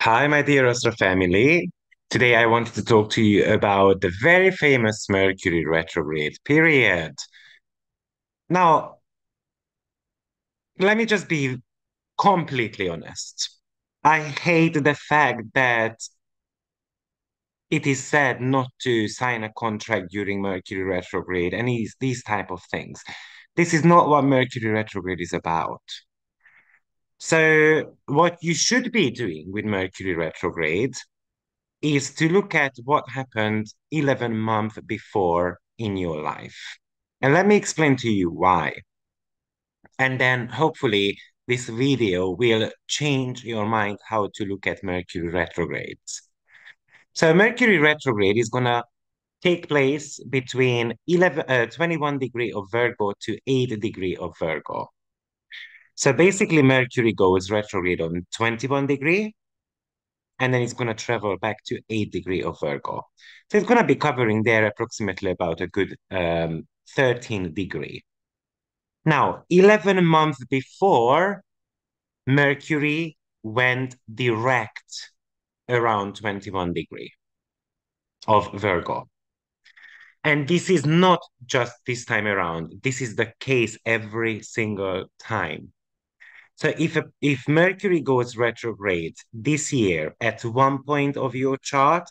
Hi, my dear Astro family. Today I wanted to talk to you about the very famous Mercury retrograde period. Now, let me just be completely honest. I hate the fact that it is said not to sign a contract during Mercury retrograde and these type of things. This is not what Mercury retrograde is about. So, what you should be doing with Mercury retrograde is to look at what happened 11 months before in your life. And let me explain to you why. And then hopefully this video will change your mind how to look at Mercury retrogrades. So Mercury retrograde is going to take place between 21 degree of Virgo to 8 degree of Virgo. So basically Mercury goes retrograde on 21 degree and then it's going to travel back to 8 degree of Virgo. So it's going to be covering there approximately about a good 13 degree. Now, 11 months before, Mercury went direct around 21 degree of Virgo. And this is not just this time around. This is the case every single time. So if Mercury goes retrograde this year at one point of your chart,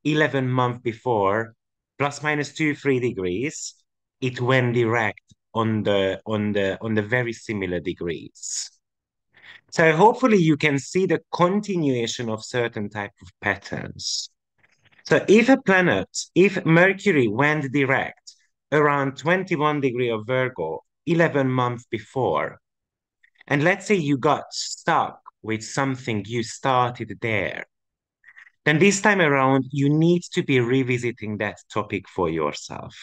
11 months before, plus minus 2, 3 degrees, it went direct on the very similar degrees. So hopefully you can see the continuation of certain type of patterns. So if Mercury went direct around 21 degree of Virgo, 11 months before, and let's say you got stuck with something you started there, then this time around, you need to be revisiting that topic for yourself.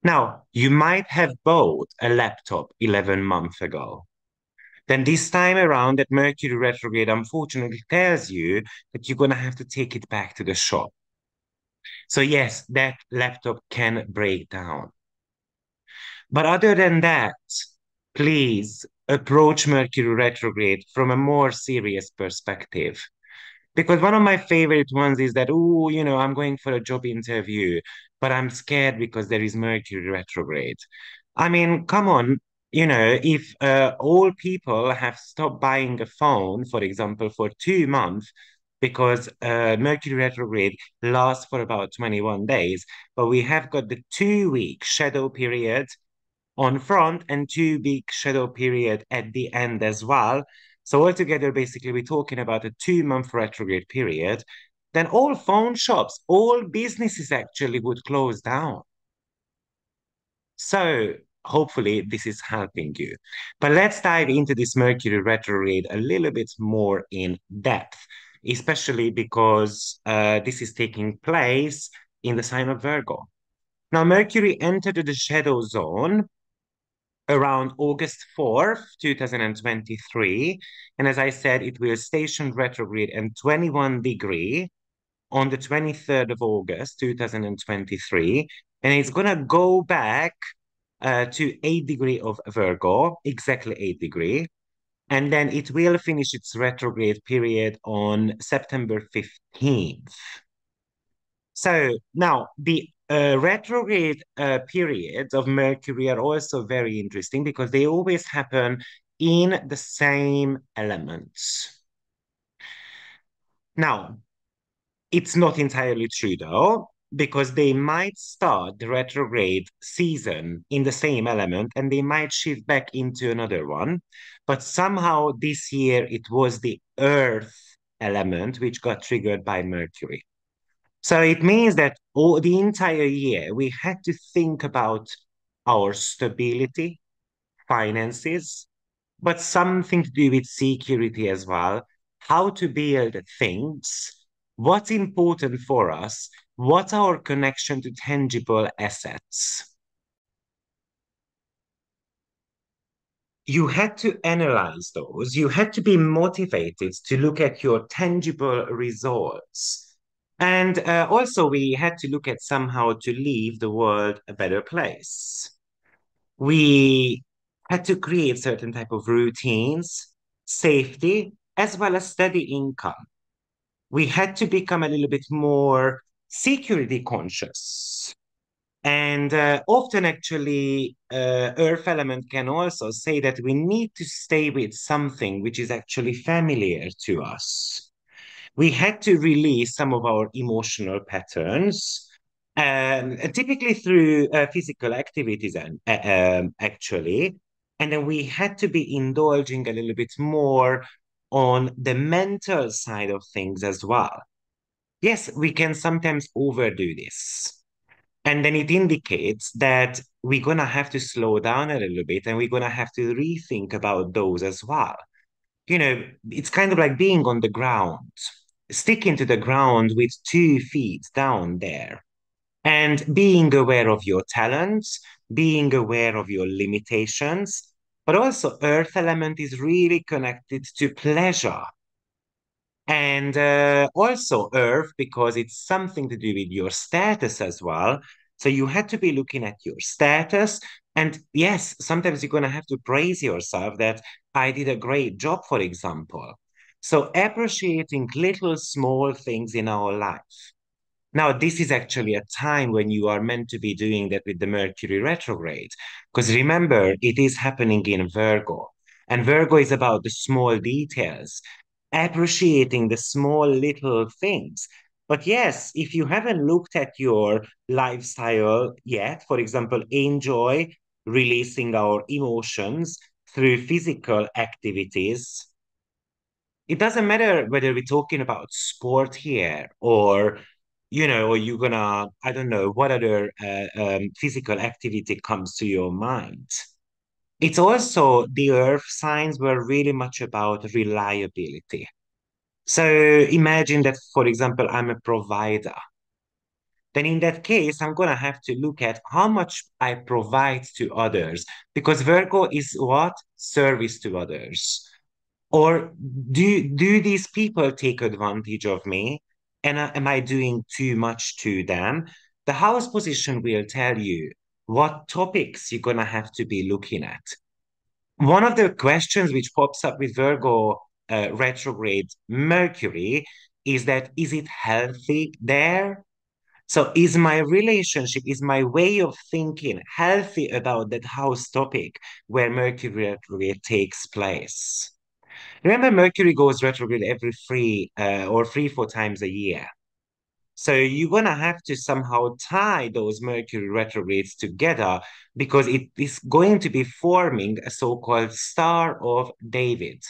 Now, you might have bought a laptop 11 months ago. Then this time around, that Mercury retrograde unfortunately tells you that you're going to have to take it back to the shop. So yes, that laptop can break down. But other than that, please approach Mercury retrograde from a more serious perspective. Because one of my favorite ones is that, oh, I'm going for a job interview, but I'm scared because there is Mercury retrograde. I mean, come on, if all people have stopped buying a phone, for example, for 2 months, because Mercury retrograde lasts for about 21 days, but we have got the 2 week shadow period on front and 2 week shadow period at the end as well. So altogether, basically, we're talking about a 2 month retrograde period. Then all phone shops, all businesses actually would close down. So hopefully this is helping you. But let's dive into this Mercury retrograde a little bit more in depth, especially because this is taking place in the sign of Virgo. Now, Mercury entered the shadow zone around August 4th, 2023. And as I said, it will station retrograde and 21 degree on the 23rd of August, 2023. And it's going to go back to 8 degree of Virgo, exactly 8 degree. And then it will finish its retrograde period on September 15th. So now the retrograde periods of Mercury are also very interesting because they always happen in the same elements. Now, it's not entirely true though, because they might start the retrograde season in the same element and they might shift back into another one. But somehow this year it was the Earth element which got triggered by Mercury. So it means that the entire year we had to think about our stability, finances, but something to do with security as well, how to build things, what's important for us, what's our connection to tangible assets. You had to analyze those. You had to be motivated to look at your tangible results. And also, we had to look at somehow to leave the world a better place. We had to create certain type of routines, safety, as well as steady income. We had to become a little bit more security conscious. And often, actually, Earth element can also say that we need to stay with something which is actually familiar to us. We had to release some of our emotional patterns, typically through physical activities, and actually. And then we had to be indulging a little bit more on the mental side of things as well. Yes, we can sometimes overdo this. And then it indicates that we're going to have to slow down a little bit and we're going to have to rethink about those as well. It's kind of like being on the ground, sticking to the ground with 2 feet down there, and being aware of your talents, being aware of your limitations. But also, earth element is really connected to pleasure. And also earth, because it's something to do with your status as well. So you had to be looking at your status. And yes, sometimes you're going to have to praise yourself that I did a great job, for example. So appreciating little small things in our life. Now, this is actually a time when you are meant to be doing that with the Mercury retrograde. Because remember, it is happening in Virgo. And Virgo is about the small details, appreciating the small little things. But yes, if you haven't looked at your lifestyle yet, for example, enjoy releasing our emotions through physical activities. It doesn't matter whether we're talking about sport here or you're gonna, I don't know, what other physical activity comes to your mind. It's also the earth signs were really much about reliability. So imagine that, for example, I'm a provider. Then in that case, I'm going to have to look at how much I provide to others because Virgo is what? Service to others. Or do these people take advantage of me? And am I doing too much to them? The house position will tell you what topics you're going to have to be looking at. One of the questions which pops up with Virgo retrograde Mercury is that is it healthy there? So is my relationship, is my way of thinking healthy about that house topic where Mercury retrograde takes place? Remember, Mercury goes retrograde every 3 or 4 times a year. So you're gonna have to somehow tie those Mercury retrogrades together because it is going to be forming a so-called Star of David.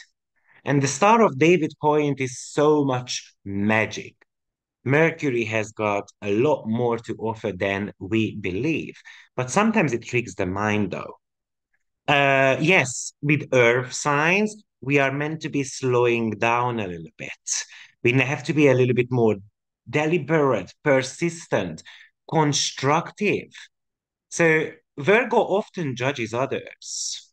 And the Star of David point is so much magic. Mercury has got a lot more to offer than we believe, but sometimes it tricks the mind though. Yes, with earth signs, we are meant to be slowing down a little bit. We have to be a little bit more deliberate, persistent, constructive. So Virgo often judges others,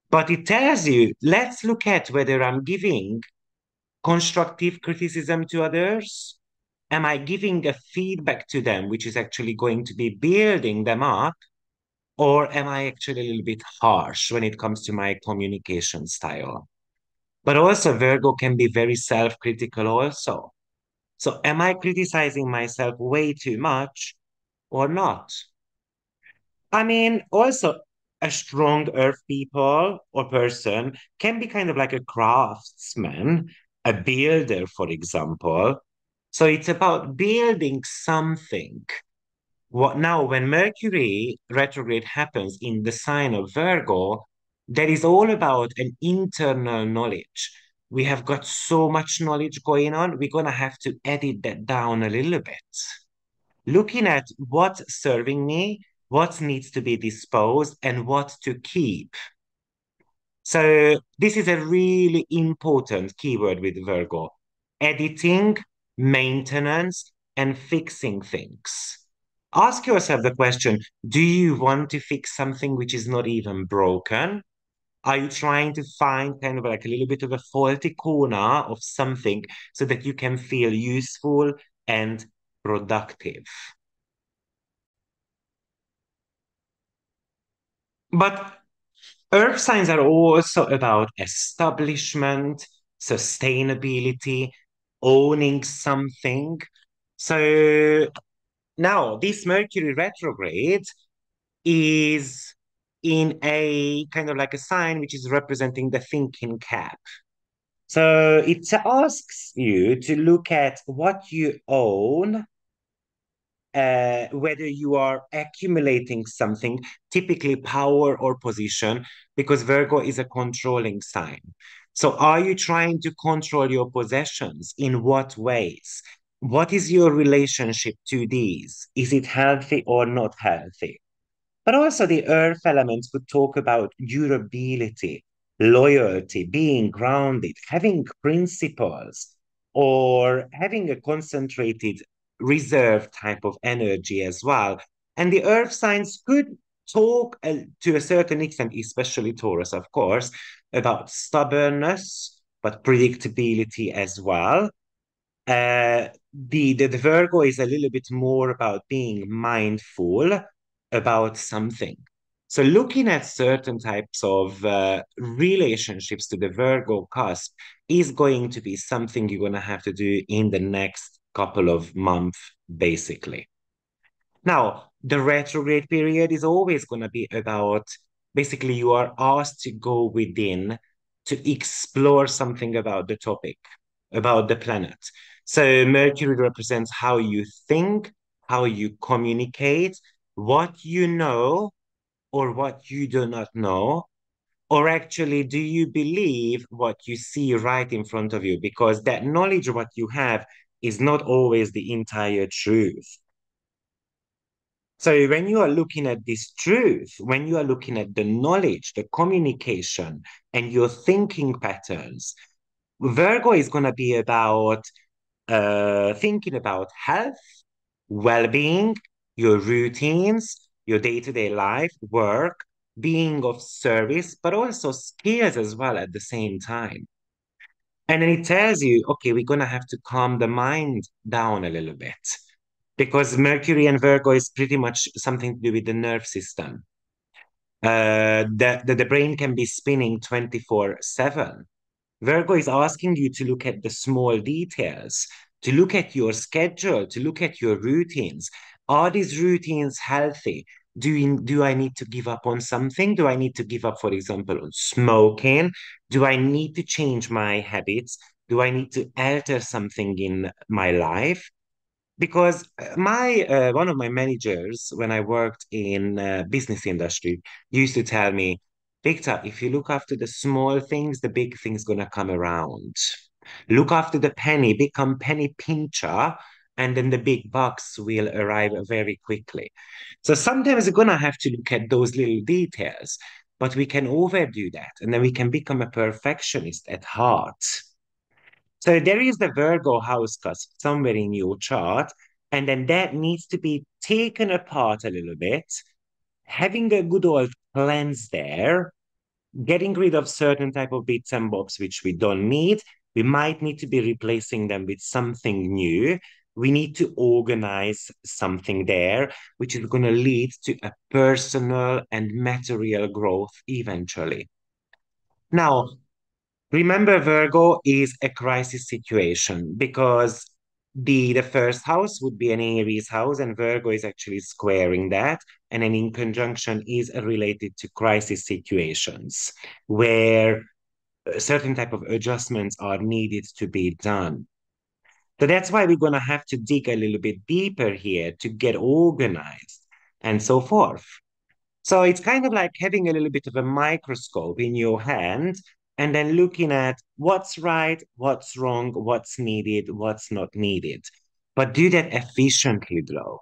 but it tells you, let's look at whether I'm giving constructive criticism to others. Am I giving a feedback to them, which is actually going to be building them up? Or am I actually a little bit harsh when it comes to my communication style? But also, Virgo can be very self-critical also. So, am I criticizing myself way too much or not? I mean, also, a strong earth people or person can be kind of like a craftsman, a builder, for example. So, it's about building something. What now, when Mercury retrograde happens in the sign of Virgo, that is all about an internal knowledge. We have got so much knowledge going on, we're going to have to edit that down a little bit. Looking at what's serving me, what needs to be disposed, and what to keep. So, this is a really important keyword with Virgo editing, maintenance, and fixing things. Ask yourself the question, do you want to fix something which is not even broken? Are you trying to find kind of like a little bit of a faulty corner of something so that you can feel useful and productive? But earth signs are also about establishment, sustainability, owning something. So now this Mercury retrograde is in a kind of like a sign which is representing the thinking cap. So it asks you to look at what you own, whether you are accumulating something, typically power or position, because Virgo is a controlling sign. So are you trying to control your possessions? In what ways? What is your relationship to these? Is it healthy or not healthy? But also the earth elements could talk about durability, loyalty, being grounded, having principles, or having a concentrated reserve type of energy as well. And the earth signs could talk to a certain extent, especially Taurus, of course, about stubbornness, but predictability as well. The Virgo is a little bit more about being mindful about something. So looking at certain types of relationships to the Virgo cusp is going to be something you're going to have to do in the next couple of months, basically. Now, the retrograde period is always going to be about basically you are asked to go within to explore something about the topic, about the planet. So, Mercury represents how you think, how you communicate, what you know, or what you do not know. Or actually, do you believe what you see right in front of you? Because that knowledge, what you have, is not always the entire truth. So when you are looking at this truth, when you are looking at the knowledge, the communication, and your thinking patterns, Virgo is going to be about thinking about health, well-being, your routines, your day-to-day life, work, being of service, but also skills as well at the same time. And then it tells you, okay, we're going to have to calm the mind down a little bit because Mercury and Virgo is pretty much something to do with the nerve system. The brain can be spinning 24/7. Virgo is asking you to look at the small details, to look at your schedule, to look at your routines. Are these routines healthy? Do I need to give up on something? Do I need to give up, for example, on smoking? Do I need to change my habits? Do I need to alter something in my life? Because my one of my managers when I worked in business industry used to tell me, Victor, if you look after the small things, the big things gonna come around. Look after the penny, become penny pincher, and then the big bucks will arrive very quickly. So sometimes we're gonna have to look at those little details, but we can overdo that, and then we can become a perfectionist at heart. So there is the Virgo house cusp somewhere in your chart, and then that needs to be taken apart a little bit, having a good old cleanse there, getting rid of certain type of bits and bobs which we don't need. We might need to be replacing them with something new. We need to organize something there, which is going to lead to a personal and material growth eventually. Now, remember, Virgo is a crisis situation because the first house would be an Aries house, and Virgo is actually squaring that. And then in conjunction is related to crisis situations where a certain type of adjustments are needed to be done. So that's why we're going to have to dig a little bit deeper here to get organized and so forth. So it's kind of like having a little bit of a microscope in your hand and then looking at what's right, what's wrong, what's needed, what's not needed. But do that efficiently, though.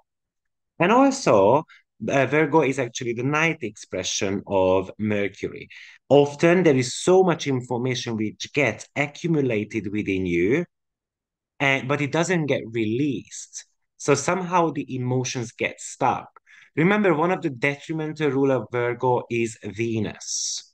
And also, Virgo is actually the night expression of Mercury. Often there is so much information which gets accumulated within you, but it doesn't get released. So somehow the emotions get stuck. Remember, one of the detrimental rule of Virgo is Venus,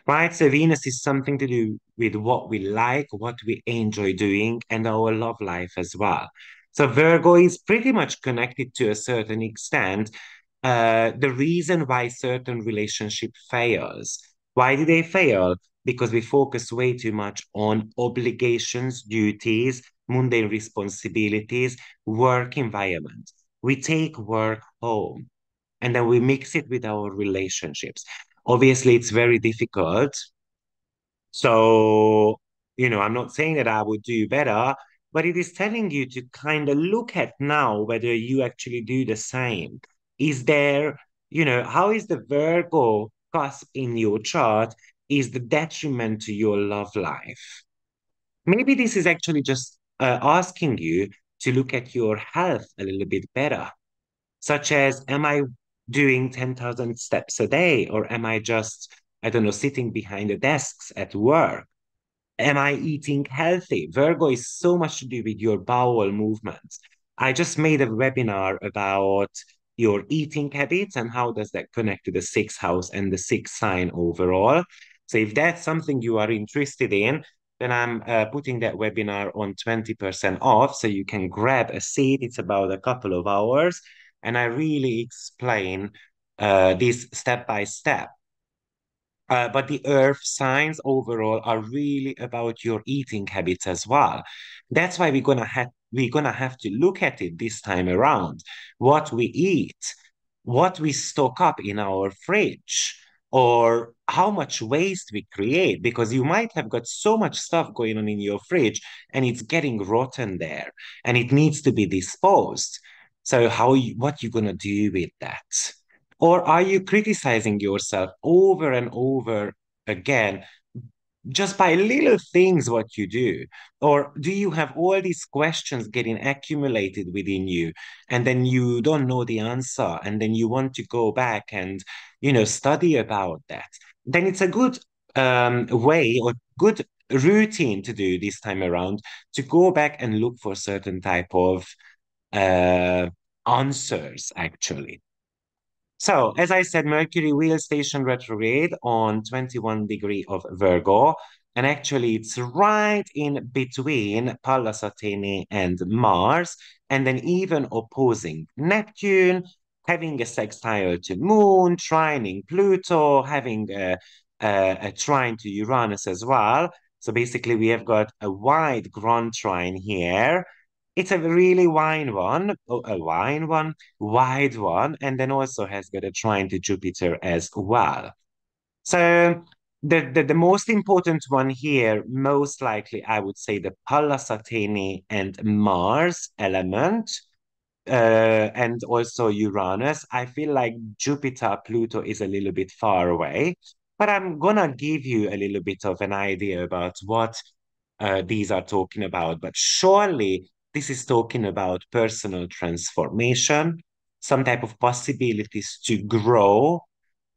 right? So Venus is something to do with what we like, what we enjoy doing, and our love life as well. So Virgo is pretty much connected to a certain extent. The reason why certain relationship fails Why do they fail? Because we focus way too much on obligations, duties, mundane responsibilities, work environment. We take work home and then we mix it with our relationships. Obviously, it's very difficult. So, I'm not saying that I would do better, but it is telling you to kind of look at now whether you actually do the same. Is there, how is the Virgo cusp in your chart is the detriment to your love life? Maybe this is actually just asking you to look at your health a little bit better, such as, am I doing 10,000 steps a day, or am I just, I don't know, sitting behind the desks at work? Am I eating healthy? Virgo is so much to do with your bowel movements. I just made a webinar about your eating habits and how does that connect to the sixth house and the sixth sign overall. So if that's something you are interested in, then I'm putting that webinar on 20% off. So you can grab a seat. It's about a couple of hours. And I really explain this step by step. But the earth signs overall are really about your eating habits as well. That's why we're gonna have to look at it this time around. What we eat, what we stock up in our fridge, or how much waste we create, because you might have got so much stuff going on in your fridge and it's getting rotten there and it needs to be disposed. So what you gonna do with that? Or are you criticizing yourself over and over again just by little things what you do? Or do you have all these questions getting accumulated within you and then you don't know the answer and then you want to go back and, study about that? Then it's a good way or good routine to do this time around to go back and look for certain type of uh, answers, actually. So, as I said, Mercury will station retrograde on 21 degree of Virgo, and actually it's right in between Pallas Athene and Mars, and then even opposing Neptune, having a sextile to Moon, trining Pluto, having a trine to Uranus as well. So basically, we have got a wide grand trine here. It's a really wide one, and then also has got a trine to Jupiter as well. So the most important one here, most likely, I would say the Pallas Athene and Mars element, and also Uranus. I feel like Jupiter, Pluto is a little bit far away, but I'm gonna give you a little bit of an idea about what these are talking about. But surely this is talking about personal transformation, some type of possibilities to grow,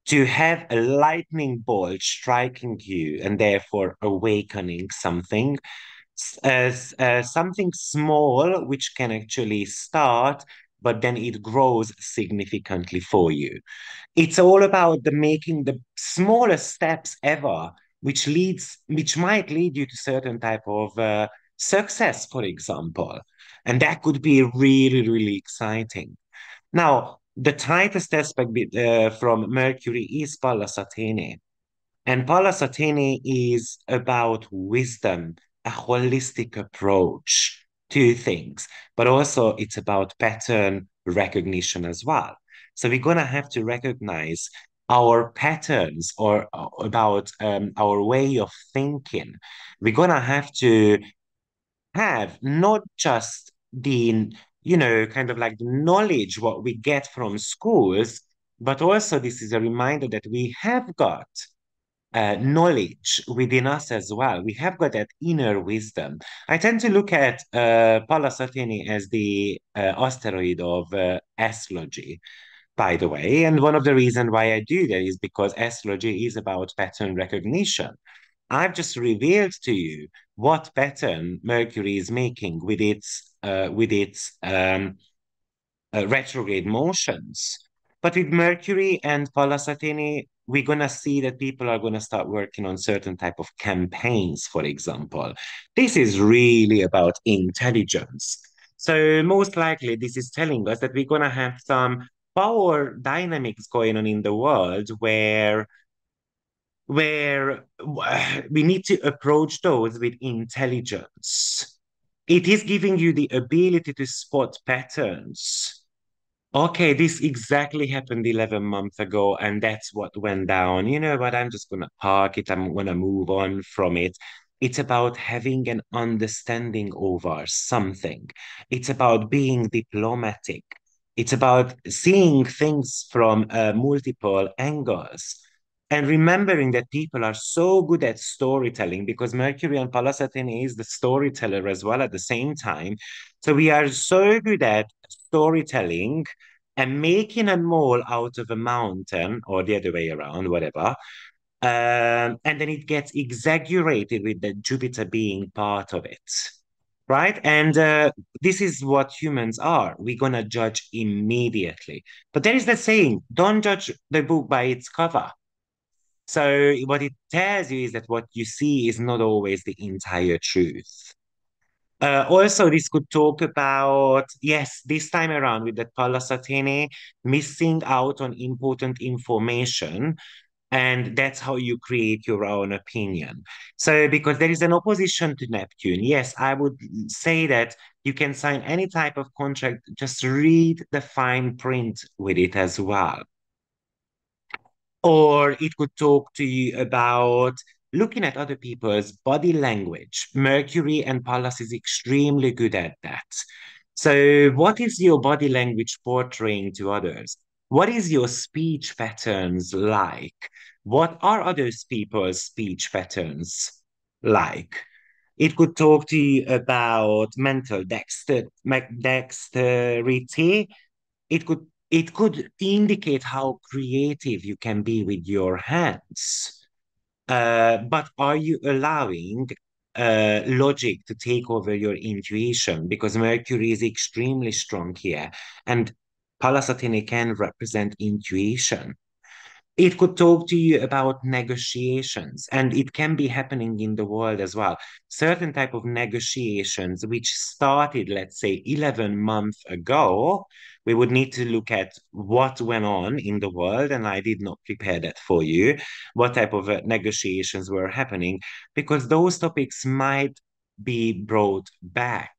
to have a lightning bolt striking you and therefore awakening something as something small which can actually start, but then it grows significantly for you. It's all about the making the smallest steps ever, which might lead you to certain type of success, for example, and that could be really, really exciting. Now, the tightest aspect from Mercury is Pallas Athene. And Pallas Athene is about wisdom, a holistic approach to things, but also it's about pattern recognition as well. So we're going to have to recognize our patterns or about our way of thinking. We're going to have not just the, kind of like the knowledge what we get from schools, but also this is a reminder that we have got knowledge within us as well. We have got that inner wisdom. I tend to look at Pallas Athene as the asteroid of astrology, by the way. And one of the reasons why I do that is because astrology is about pattern recognition. I've just revealed to you what pattern Mercury is making with its retrograde motions. But with Mercury and Pallas Athene, we're gonna see that people are gonna start working on certain type of campaigns, for example. This is really about intelligence. So most likely this is telling us that we're gonna have some power dynamics going on in the world where where we need to approach those with intelligence. It is giving you the ability to spot patterns. Okay, this exactly happened 11 months ago, and that's what went down. You know what? I'm just gonna park it. I'm gonna move on from it. It's about having an understanding over something. It's about being diplomatic. It's about seeing things from multiple angles. And remembering that people are so good at storytelling because Mercury and Pallas Athene is the storyteller as well at the same time. So we are so good at storytelling and making a mole out of a mountain or the other way around, whatever. And then it gets exaggerated with the Jupiter being part of it. Right. And this is what humans are. We're going to judge immediately. But there is the saying, don't judge the book by its cover. So what it tells you is that what you see is not always the entire truth. Also, this could talk about, yes, this time around with the Pallas Athene, missing out on important information. And that's how you create your own opinion. So, because there is an opposition to Neptune, yes, I would say that you can sign any type of contract, just read the fine print with it as well. Or it could talk to you about looking at other people's body language. Mercury and Pallas is extremely good at that. So, what is your body language portraying to others? What is your speech patterns like? What are other people's speech patterns like? It could talk to you about mental dexterity. It could indicate how creative you can be with your hands. But are you allowing logic to take over your intuition? Because Mercury is extremely strong here, and Pallas Athene can represent intuition. It could talk to you about negotiations, and it can be happening in the world as well. Certain type of negotiations which started, let's say, 11 months ago, we would need to look at what went on in the world, and I did not prepare that for you, what type of negotiations were happening, because those topics might be brought back.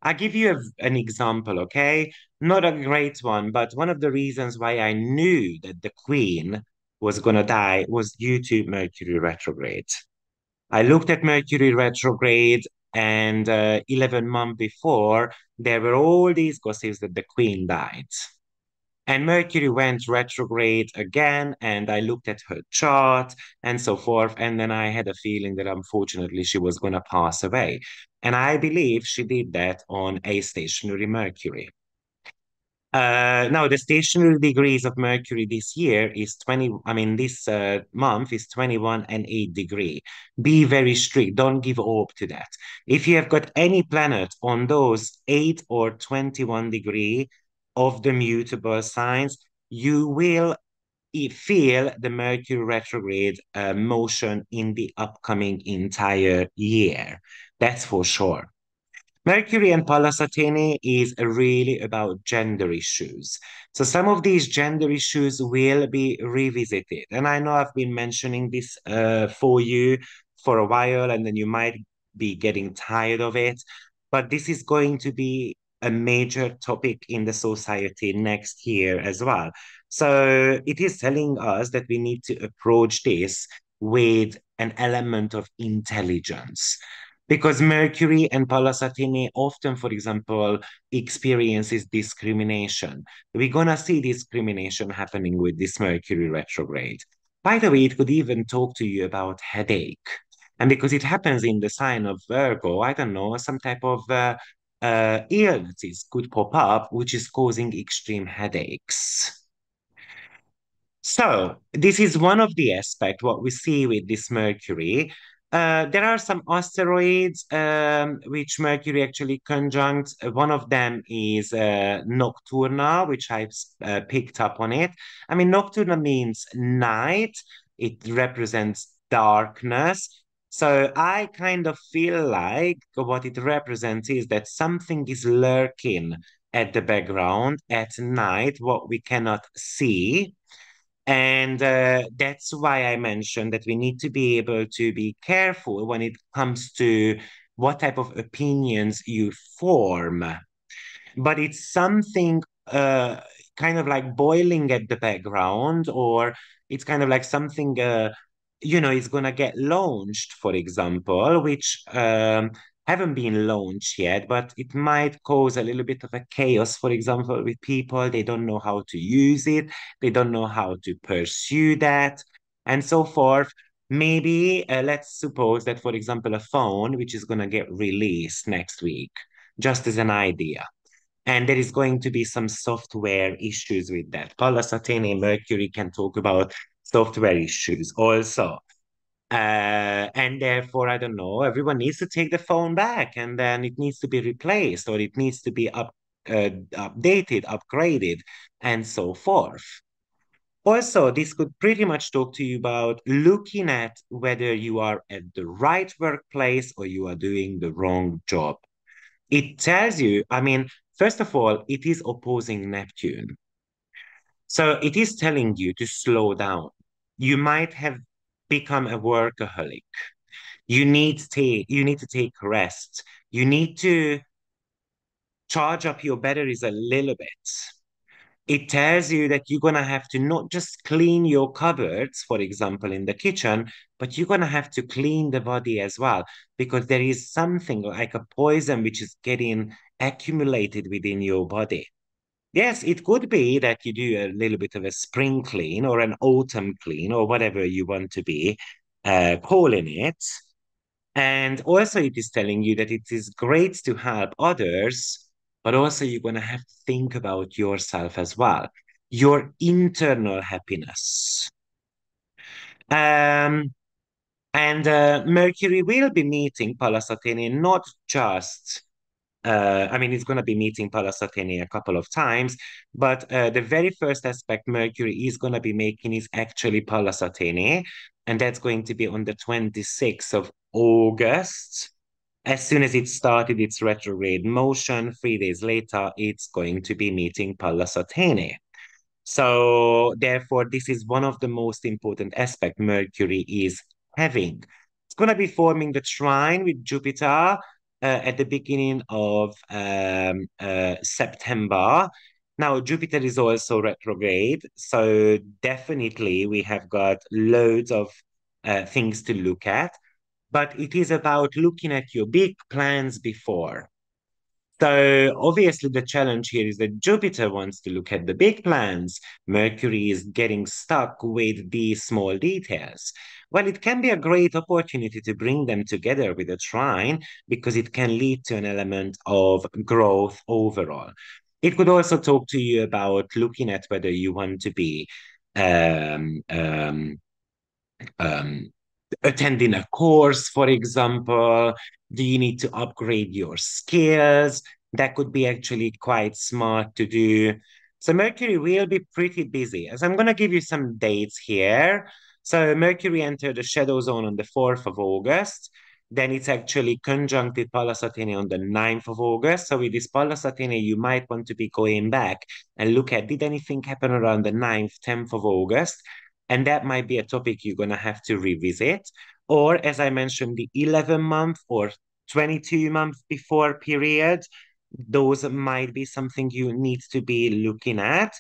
I'll give you an example, okay? Not a great one, but one of the reasons why I knew that the Queen was going to die was due to Mercury retrograde. I looked at Mercury retrograde, and 11 months before, there were all these gossips that the Queen died. And Mercury went retrograde again, and I looked at her chart and so forth. And then I had a feeling that unfortunately she was going to pass away. And I believe she did that on a stationary Mercury. Now, the stationary degrees of Mercury this year is 20, I mean, this month is 21 and 8 degree. Be very strict. Don't give up to that. If you have got any planet on those 8 or 21 degree of the mutable signs, you will feel the Mercury retrograde motion in the upcoming entire year. That's for sure. Mercury and Pallas Athene is really about gender issues. So some of these gender issues will be revisited. And I know I've been mentioning this for you for a while, and then you might be getting tired of it. But this is going to be a major topic in the society next year as well. So it is telling us that we need to approach this with an element of intelligence. Because Mercury and Pallas Athene often, for example, experiences discrimination. We're gonna see discrimination happening with this Mercury retrograde. By the way, it could even talk to you about headache. And because it happens in the sign of Virgo, I don't know, some type of illnesses could pop up, which is causing extreme headaches. So this is one of the aspects what we see with this Mercury. There are some asteroids which Mercury actually conjunct. One of them is Nocturna, which I've picked up on it. I mean, Nocturna means night. It represents darkness. So I kind of feel like what it represents is that something is lurking at the background at night, what we cannot see. And that's why I mentioned that we need to be able to be careful when it comes to what type of opinions you form. But it's something kind of like boiling at the background, or it's kind of like something it's gonna get launched, for example, which haven't been launched yet, but it might cause a little bit of a chaos, for example, with people. They don't know how to use it, they don't know how to pursue that, and so forth. Maybe let's suppose that, for example, a phone which is gonna get released next week, just as an idea. And there is going to be some software issues with that. Paula Satene Mercury can talk about software issues also. And therefore, I don't know, everyone needs to take the phone back, and then it needs to be replaced, or it needs to be updated, upgraded, and so forth. Also, this could pretty much talk to you about looking at whether you are at the right workplace or you are doing the wrong job. It tells you, I mean, first of all, it is opposing Neptune. So it is telling you to slow down. You might have become a workaholic. You need to take rest. You need to charge up your batteries a little bit. It tells you that you're gonna have to not just clean your cupboards, for example, in the kitchen, but you're gonna have to clean the body as well, because there is something like a poison which is getting accumulated within your body. Yes, it could be that you do a little bit of a spring clean or an autumn clean or whatever you want to be calling it. And also, it is telling you that it is great to help others, but also you're going to have to think about yourself as well, your internal happiness. Um, and Mercury will be meeting Pallas Athene not just I mean, it's going to be meeting Pallas Athene a couple of times, but the very first aspect Mercury is going to be making is actually Pallas Athene, and that's going to be on the 26th of August. As soon as it started its retrograde motion, 3 days later, it's going to be meeting Pallas Athene. So therefore, this is one of the most important aspects Mercury is having. It's going to be forming the trine with Jupiter at the beginning of September. Now, Jupiter is also retrograde, so definitely we have got loads of things to look at, but it is about looking at your big plans before. So obviously the challenge here is that Jupiter wants to look at the big plans. Mercury is getting stuck with the small details. Well, it can be a great opportunity to bring them together with a trine because it can lead to an element of growth overall. It could also talk to you about looking at whether you want to be um, um, um, attending a course, for example? Do you need to upgrade your skills? That could be actually quite smart to do. So Mercury will be pretty busy. As I'm going to give you some dates here. So Mercury entered the shadow zone on the 4th of August. Then it's actually conjuncted Pallas Athene on the 9th of August. So with this Pallas Athene, you might want to be going back and look at, did anything happen around the 9th, 10th of August? And that might be a topic you're going to have to revisit. Or, as I mentioned, the 11-month or 22-month before period, those might be something you need to be looking at.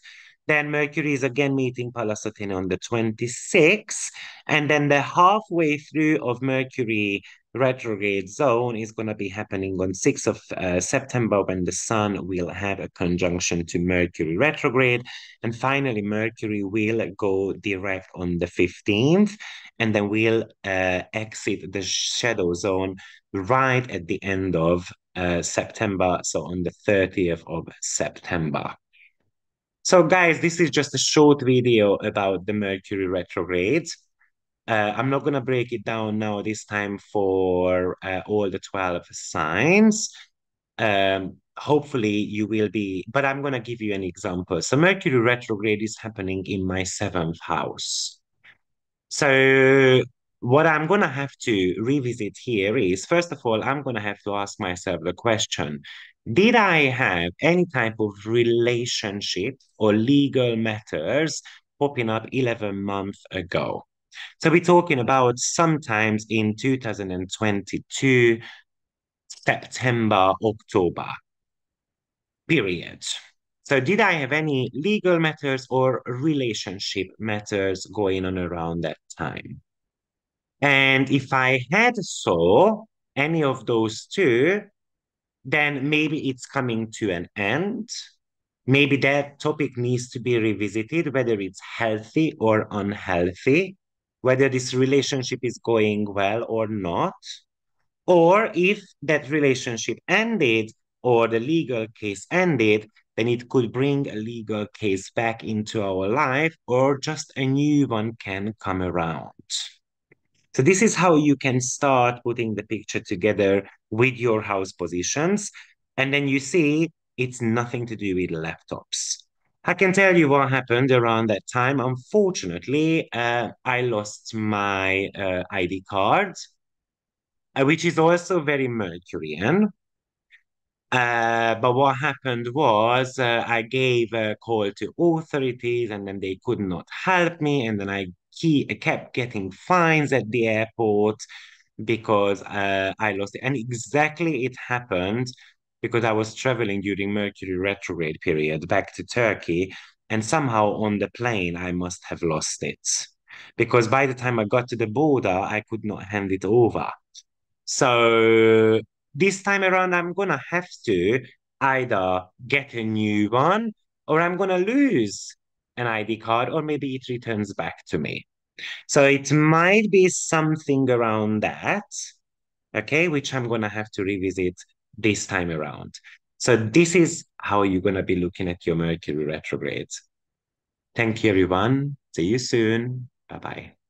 Then Mercury is again meeting Pallas Athene on the 26th. And then the halfway through of Mercury retrograde zone is going to be happening on 6th of September when the Sun will have a conjunction to Mercury retrograde. And finally, Mercury will go direct on the 15th, and then we'll exit the shadow zone right at the end of September, so on the 30th of September. So, guys, this is just a short video about the Mercury retrograde. I'm not going to break it down now this time for all the 12 signs. Hopefully you will be, but I'm going to give you an example. So Mercury retrograde is happening in my 7th house. So what I'm going to have to revisit here is, first of all, I'm going to have to ask myself the question, did I have any type of relationship or legal matters popping up 11 months ago. So we're talking about sometimes in 2022, September, October period. So did I have any legal matters or relationship matters going on around that time? And if I had so any of those two, then maybe it's coming to an end. Maybe that topic needs to be revisited, whether it's healthy or unhealthy, whether this relationship is going well or not, or if that relationship ended or the legal case ended, then it could bring a legal case back into our life, or just a new one can come around. So this is how you can start putting the picture together with your house positions. And then you see it's nothing to do with laptops. I can tell you what happened around that time. Unfortunately, I lost my ID card, which is also very Mercurian. But what happened was I gave a call to authorities and then they could not help me. And then I kept getting fines at the airport because I lost it. And exactly it happened because I was traveling during Mercury retrograde period back to Turkey. And somehow on the plane, I must have lost it. Because by the time I got to the border, I could not hand it over. So this time around, I'm gonna have to either get a new one or I'm gonna lose an ID card or maybe it returns back to me. So it might be something around that, okay, which I'm gonna have to revisit this time around. So this is how you're gonna be looking at your Mercury retrogrades. Thank you, everyone. See you soon. Bye-bye.